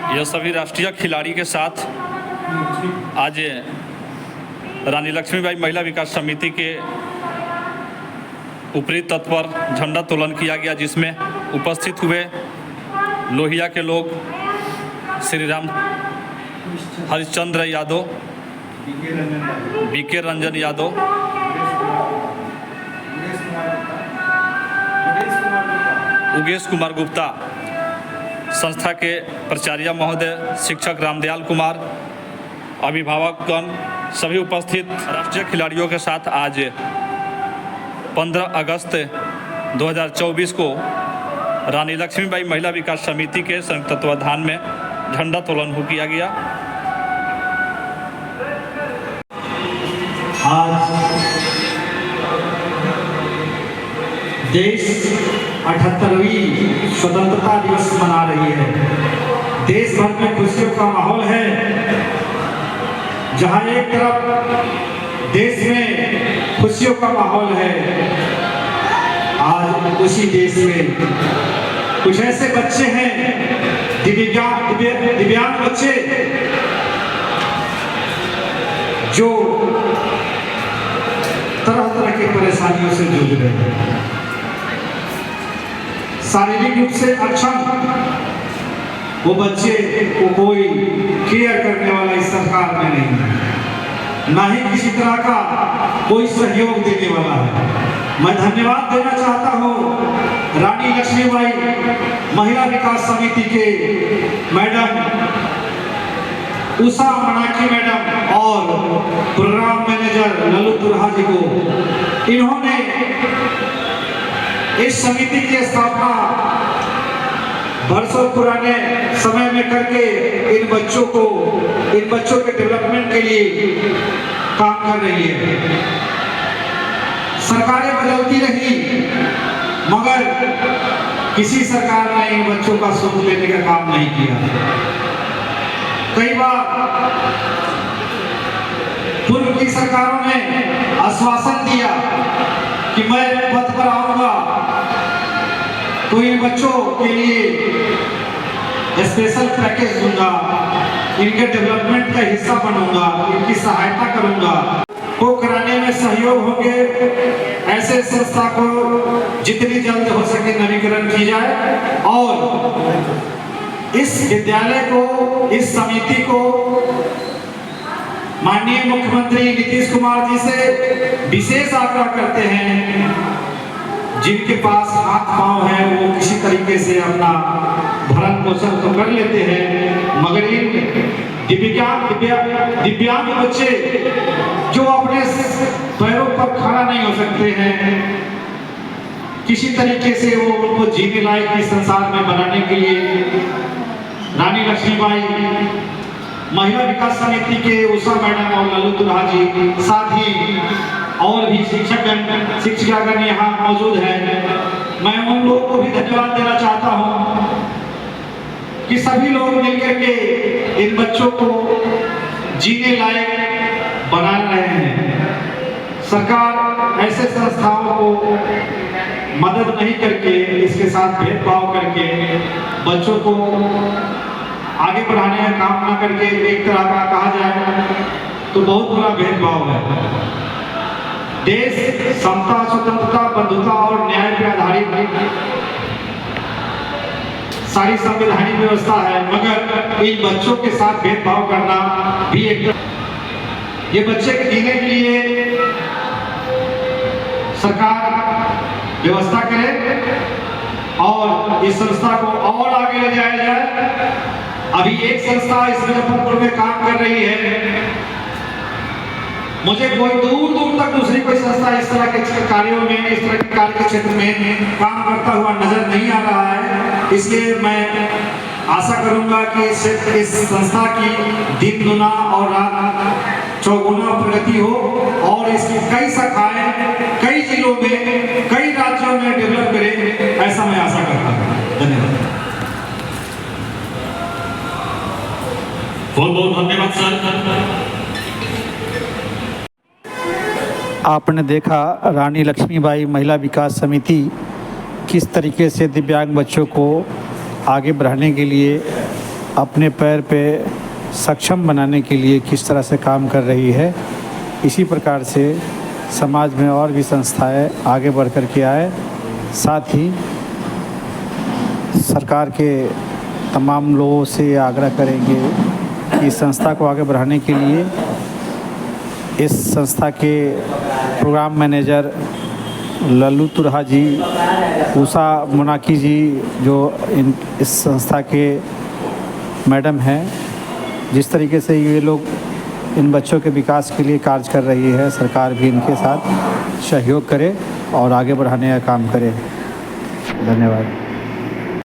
यह सभी राष्ट्रीय खिलाड़ी के साथ आज रानी लक्ष्मीबाई महिला विकास समिति के ऊपरी तत्व पर झंडा तोलन किया गया, जिसमें उपस्थित हुए लोहिया के लोग श्री राम हरिश्चंद्र यादव, बीके रंजन यादव, उगेश कुमार गुप्ता, संस्था के प्राचार्य महोदय, शिक्षक रामदयाल कुमार, अभिभावकगण, सभी उपस्थित राष्ट्रीय खिलाड़ियों के साथ आज 15 अगस्त 2024 को रानी लक्ष्मीबाई महिला विकास समिति के संयुक्त तत्वाधान में झंडा तोलन किया गया। आज देश 78वीं स्वतंत्रता दिवस मना रही है। देश भर में खुशियों का माहौल है। जहां एक तरफ देश में खुशियों का माहौल है, आज उसी देश में कुछ ऐसे बच्चे हैं, दिव्यांग बच्चे, जो तरह तरह की परेशानियों से जूझ रहे हैं। शारीरिक रूप से अक्षम वो बच्चे को कोई केयर करने वाला इस सरकार में नहीं है, ना ही किसी तरह का कोई सहयोग देने वाला है। मैं धन्यवाद देना चाहता हूँ रानी लक्ष्मीबाई महिला विकास समिति के मैडम उषा मनाकी मैडम और प्रोग्राम मैनेजर लल्लू तुरहा जी को। इन्होंने इस समिति की स्थापना वर्षों पुराने समय में करके इन बच्चों के डेवलपमेंट के लिए काम कर रही है। सरकारें बदलती रही, मगर किसी सरकार ने इन बच्चों का सुख लेने का काम नहीं किया। कई बार पूर्व की सरकारों ने आश्वासन दिया कि मैं पद पर आऊंगा तो इन बच्चों के लिए स्पेशल पैकेज दूंगा, इनके डेवलपमेंट का हिस्सा बनूंगा, इनकी सहायता करूंगा, को कराने में सहयोग होंगे। ऐसे संस्था को जितनी जल्द हो सके नवीकरण की जाए और इस विद्यालय को, इस समिति को माननीय मुख्यमंत्री नीतीश कुमार जी से विशेष आग्रह करते हैं, जिनके पास हाथ पांव है वो किसी तरीके से अपना भरण पोषण तो कर लेते हैं, मगर इन दिव्यांग बच्चे जो अपने पैरों पर खड़ा नहीं हो सकते हैं, किसी तरीके से वो उनको जीने लायक इस संसार में बनाने के लिए रानी लक्ष्मीबाई महिला विकास समिति के उषा मैडम और लल्लू तुरहा जी, साथ ही और भी शिक्षकगण यहाँ मौजूद हैं। मैं उन लोगों को भी धन्यवाद देना चाहता हूँ कि सभी लोग मिलकर के इन बच्चों को जीने लायक बना रहे हैं। सरकार ऐसे संस्थाओं को मदद नहीं करके, इसके साथ भेदभाव करके बच्चों को आगे बढ़ाने का काम न करके एक तरह का कहा जाए तो बहुत बुरा भेदभाव है। देश समता, स्वतंत्रता, बंधुता और न्याय पर आधारित सारी संवैधानिक व्यवस्था है, मगर इन बच्चों के साथ भेदभाव करना भी एक, ये बच्चे के जीने के लिए सरकार व्यवस्था करे और इस संस्था को और आगे ले जाया जाए। अभी एक संस्था इस मुजफ्फरपुर में काम कर रही है, मुझे कोई दूर दूर तक दूसरी कोई संस्था इस तरह के कार्यों में, इस तरह के कार्य के क्षेत्र में काम करता हुआ नजर नहीं आ रहा है। इसलिए मैं आशा करूंगा कि इस संस्था की दिन दुना और रात चौगुना प्रगति हो और इसकी कई शाखाएं कई जिलों में, कई राज्यों में डेवलप करे, ऐसा मैं आशा करता हूँ। धन्यवाद। बहुत बहुत धन्यवाद सर। आपने देखा रानी लक्ष्मीबाई महिला विकास समिति किस तरीके से दिव्यांग बच्चों को आगे बढ़ाने के लिए अपने पैर पे सक्षम बनाने के लिए किस तरह से काम कर रही है, इसी प्रकार से समाज में और भी संस्थाएं आगे बढ़ कर के आए। साथ ही सरकार के तमाम लोगों से आग्रह करेंगे कि इस संस्था को आगे बढ़ाने के लिए इस संस्था के प्रोग्राम मैनेजर लल्लू तुरहा जी, उषा मुनाकी जी जो इस संस्था के मैडम हैं, जिस तरीके से ये लोग इन बच्चों के विकास के लिए कार्य कर रही है, सरकार भी इनके साथ सहयोग करे और आगे बढ़ाने का काम करे। धन्यवाद।